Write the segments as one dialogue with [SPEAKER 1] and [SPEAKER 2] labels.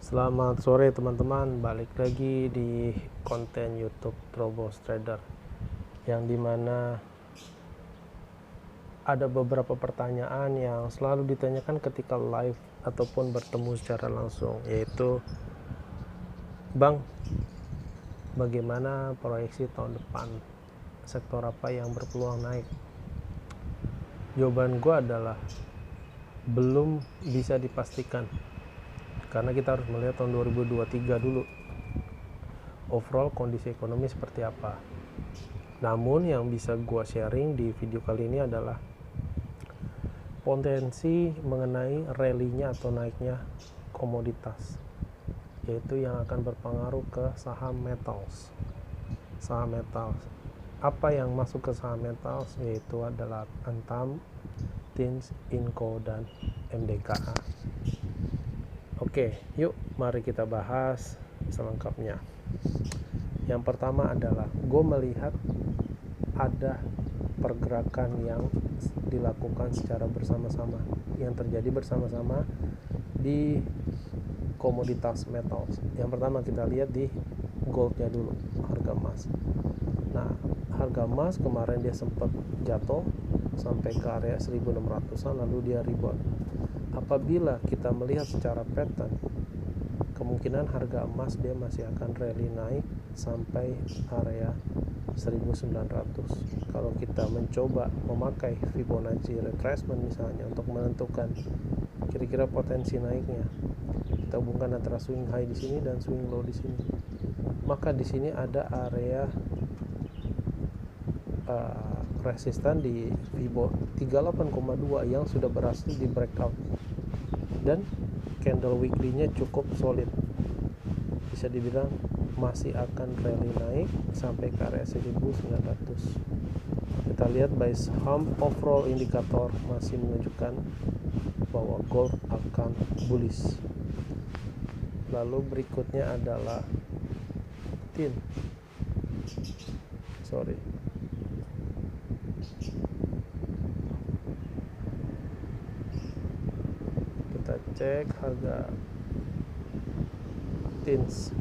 [SPEAKER 1] Selamat sore teman-teman, balik lagi di konten YouTube Trobos Trader, yang dimana ada beberapa pertanyaan yang selalu ditanyakan ketika live ataupun bertemu secara langsung, yaitu Bang, bagaimana proyeksi tahun depan, sektor apa yang berpeluang naik? Jawaban gue adalah belum bisa dipastikan, karena kita harus melihat tahun 2023 dulu overall kondisi ekonomi seperti apa. Namun yang bisa gue sharing di video kali ini adalah potensi mengenai rally-nya atau naiknya komoditas, yaitu yang akan berpengaruh ke saham metals. Saham metals, apa yang masuk ke saham metals yaitu adalah Antam, Tins, Inco, dan MDKA. Oke, yuk mari kita bahas selengkapnya. Yang pertama adalah gue melihat ada pergerakan yang dilakukan secara bersama-sama, yang terjadi bersama-sama di komoditas metals. Yang pertama kita lihat di goldnya dulu, harga emas. Nah, harga emas kemarin dia sempat jatuh sampai ke area 1600-an, lalu dia rebound. Apabila kita melihat secara pattern, kemungkinan harga emas dia masih akan rally naik sampai area 1900. Kalau kita mencoba memakai Fibonacci retracement misalnya untuk menentukan kira-kira potensi naiknya, kita hubungkan antara swing high di sini dan swing low di sini. Maka di sini ada area resistan di Fibo 38,2 yang sudah berhasil di breakout, dan candle weekly-nya cukup solid. Bisa dibilang masih akan rally naik sampai ke area 1900. Kita lihat by saham overall indikator masih menunjukkan bahwa gold akan bullish. Lalu berikutnya adalah tin. Kita cek harga tins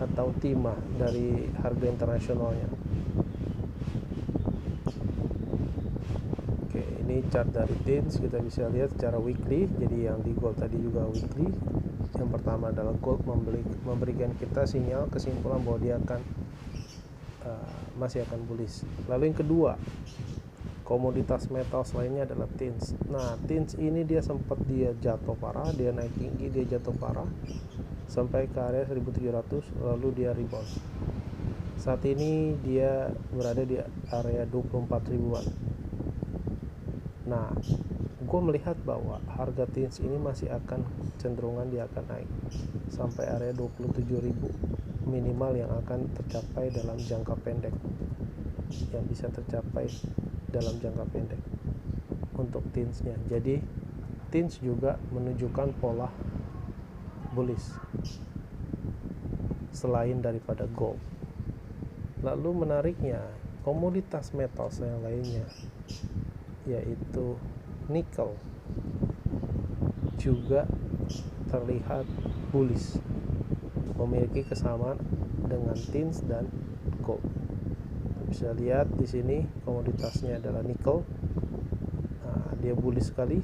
[SPEAKER 1] atau timah dari harga internasionalnya. Oke, ini chart dari tins, kita bisa lihat secara weekly. Jadi yang di gold tadi juga weekly. Yang pertama adalah gold memberikan kita sinyal kesimpulan bahwa dia akan masih akan bullish. Lalu yang kedua, komoditas metal lainnya adalah tins. Nah, tins ini dia sempat jatuh parah, dia naik tinggi, dia jatuh parah sampai ke area 1700, lalu dia rebound. Saat ini dia berada di area 24 ribuan. Nah, gue melihat bahwa harga tins ini masih akan cenderungan dia akan naik sampai area 27.000 minimal yang akan tercapai dalam jangka pendek, yang bisa tercapai dalam jangka pendek untuk tinsnya. Jadi tins juga menunjukkan pola bullish selain daripada gold. Lalu menariknya komoditas metal yang lainnya, yaitu nikel, juga terlihat bullish, memiliki kesamaan dengan tins dan gold. Bisa lihat di sini komoditasnya adalah nikel. Nah, dia bullish sekali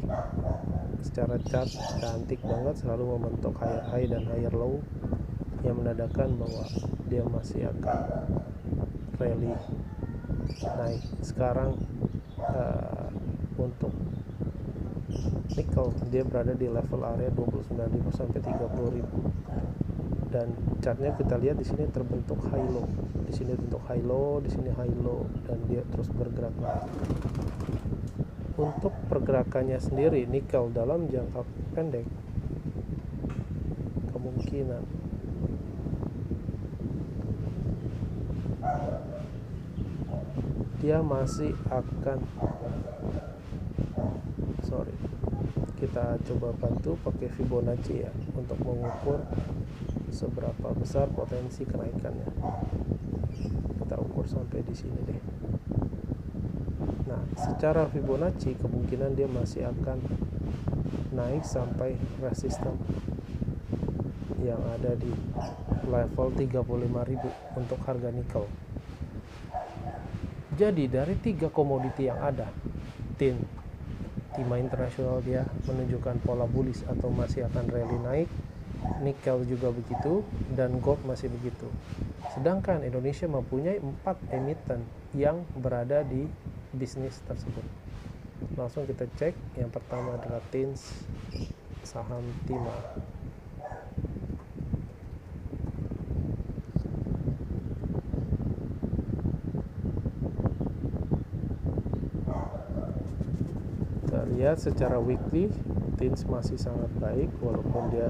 [SPEAKER 1] secara chart, cantik banget, selalu membentuk higher high dan higher low yang menandakan bahwa dia masih akan rally naik. Sekarang untuk nikel dia berada di level area 29.000 sampai 30.000, dan chartnya kita lihat di sini terbentuk high low, di sini bentuk high low, di sini high low, dan dia terus bergerak naik. Untuk pergerakannya sendiri, nikel dalam jangka pendek kemungkinan dia masih akan kita coba bantu pakai Fibonacci ya untuk mengukur seberapa besar potensi kenaikannya. Kita ukur sampai di sini deh. Nah, secara Fibonacci kemungkinan dia masih akan naik sampai resisten yang ada di level 35.000 untuk harga nikel. Jadi dari 3 komoditi yang ada, tin timah internasional dia menunjukkan pola bullish atau masih akan rally naik, nikel juga begitu, dan gold masih begitu. Sedangkan Indonesia mempunyai 4 emiten yang berada di bisnis tersebut. Langsung kita cek. Yang pertama adalah TINS, saham timah. Kita lihat secara weekly, TINS masih sangat baik walaupun dia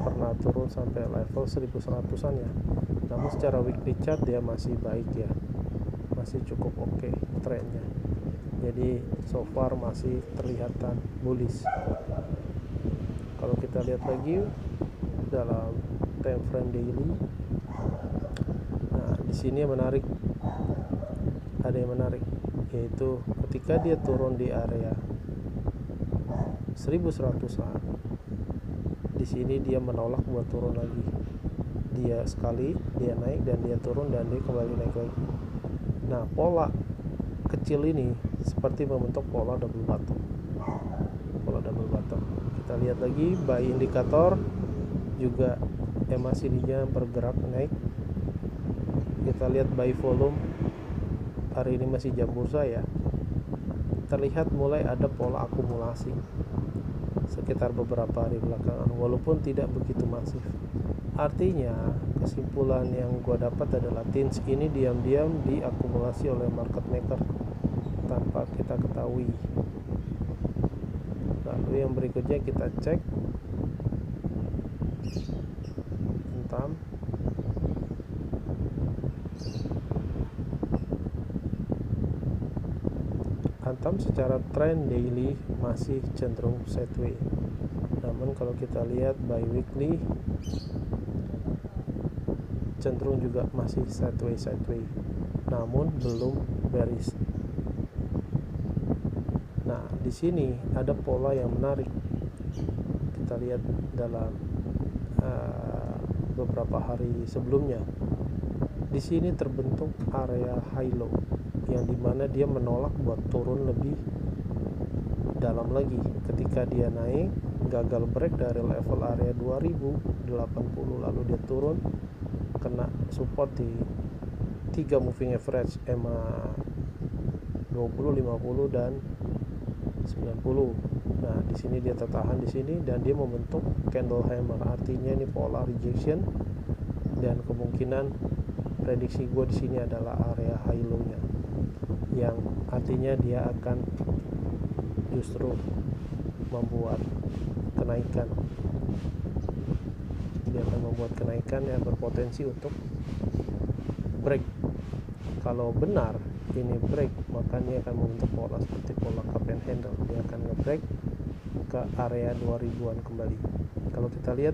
[SPEAKER 1] pernah turun sampai level 1100-an ya. Namun secara weekly chart dia masih baik ya, masih cukup oke trennya. Jadi so far masih terlihatan bullish. Kalau kita lihat lagi dalam time frame daily, nah di sini menarik, ada yang menarik, yaitu ketika dia turun di area 1100-an, di sini dia menolak buat turun lagi. Dia sekali dia naik dan dia turun dan dia kembali naik lagi. Nah, pola kecil ini seperti membentuk pola double bottom. Kita lihat lagi buy indikator juga MACD-nya bergerak naik. Kita lihat buy volume, hari ini masih jam bursa ya, terlihat mulai ada pola akumulasi sekitar beberapa hari belakangan, walaupun tidak begitu masif. Artinya kesimpulan yang gue dapat adalah TINS ini diam-diam diakumulasi oleh market maker tanpa kita ketahui. Lalu yang berikutnya kita cek Antam secara trend daily masih cenderung sideways. Namun kalau kita lihat by weekly cenderung juga masih sideways, namun belum bearish. Nah, di sini ada pola yang menarik. Kita lihat dalam beberapa hari sebelumnya. Di sini terbentuk area high low yang dimana dia menolak buat turun lebih dalam lagi. Ketika dia naik gagal break dari level area 2080, lalu dia turun kena support di 3 moving average EMA 20, 50 dan 90. Nah, di sini dia tertahan di sini dan dia membentuk candle hammer. Artinya ini pola rejection dan kemungkinan prediksi gue di sini adalah area high low-nya, yang artinya dia akan justru membuat kenaikan. Dia akan membuat kenaikan yang berpotensi untuk break. Kalau benar ini break, maka ini akan membentuk pola seperti pola cup and handle. Dia akan nge-break ke area 2000-an kembali. Kalau kita lihat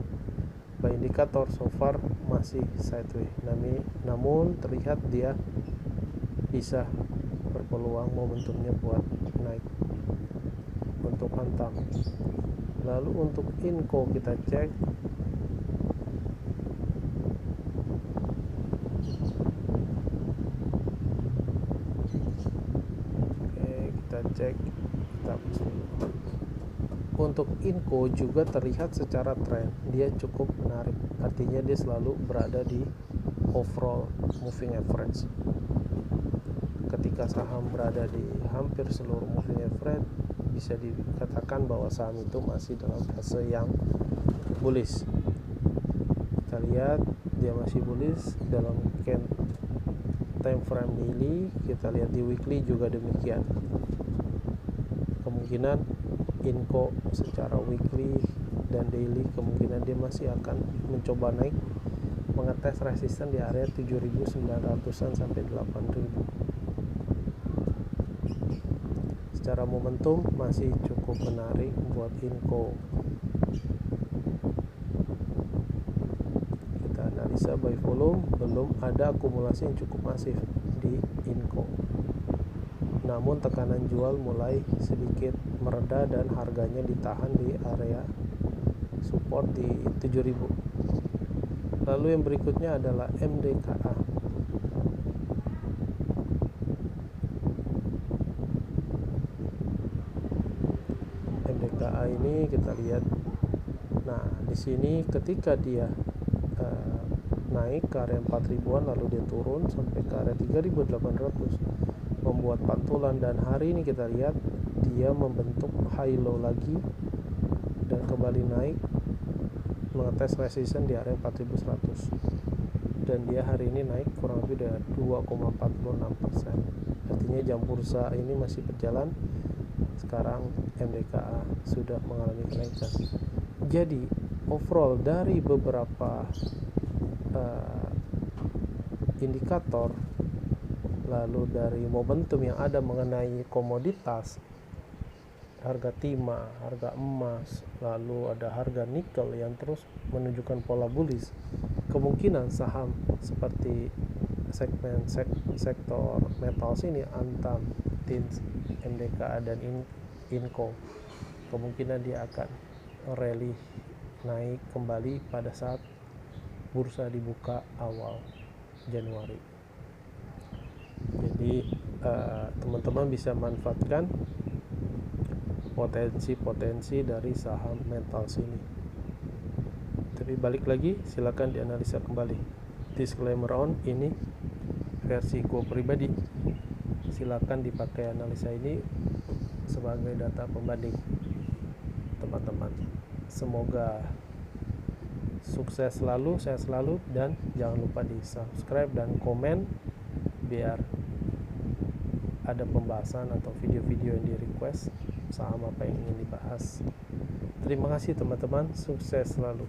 [SPEAKER 1] by indikator so far masih sideways, namun terlihat dia bisa berpeluang momentumnya buat naik untuk Antam. Lalu untuk Inco kita cek. Untuk Inco juga terlihat secara tren dia cukup menarik, artinya dia selalu berada di overall moving average. Ketika saham berada di hampir seluruh moving average, bisa dikatakan bahwa saham itu masih dalam fase yang bullish. Kita lihat dia masih bullish dalam time frame daily. Kita lihat di weekly juga demikian. Kemungkinan Inco secara weekly dan daily kemungkinan dia masih akan mencoba naik, mengetes resisten di area 7.900-an sampai 8.000. Secara momentum masih cukup menarik buat Inco. Kita analisa by volume, belum ada akumulasi yang cukup masif di Inco. Namun tekanan jual mulai sedikit mereda dan harganya ditahan di area support di 7.000. Lalu yang berikutnya adalah MDKA. MDKA ini kita lihat. Nah, di sini ketika dia naik ke area 4.000-an lalu dia turun sampai ke area 3.800, membuat pantulan, dan hari ini kita lihat dia membentuk high low lagi dan kembali naik mengetes resistance di area 4.100, dan dia hari ini naik kurang lebih dari 2,46%. Artinya jam bursa ini masih berjalan. Sekarang MDKA sudah mengalami kenaikan. Jadi overall dari beberapa indikator, lalu dari momentum yang ada mengenai komoditas, harga timah, harga emas, lalu ada harga nikel yang terus menunjukkan pola bullish, kemungkinan saham seperti segmen sektor metals ini, Antam, Tins, MDKA, dan Inco, kemungkinan dia akan rally naik kembali pada saat bursa dibuka awal Januari. Jadi teman-teman bisa manfaatkan potensi-potensi dari saham metals ini. Tapi balik lagi, silakan dianalisa kembali. Disclaimer on, ini versi gue pribadi. Silakan dipakai analisa ini sebagai data pembanding, teman-teman. Semoga sukses selalu, sehat selalu, dan jangan lupa di subscribe dan komen biar ada pembahasan atau video-video yang di request saham apa yang ingin dibahas. Terima kasih teman-teman, sukses selalu.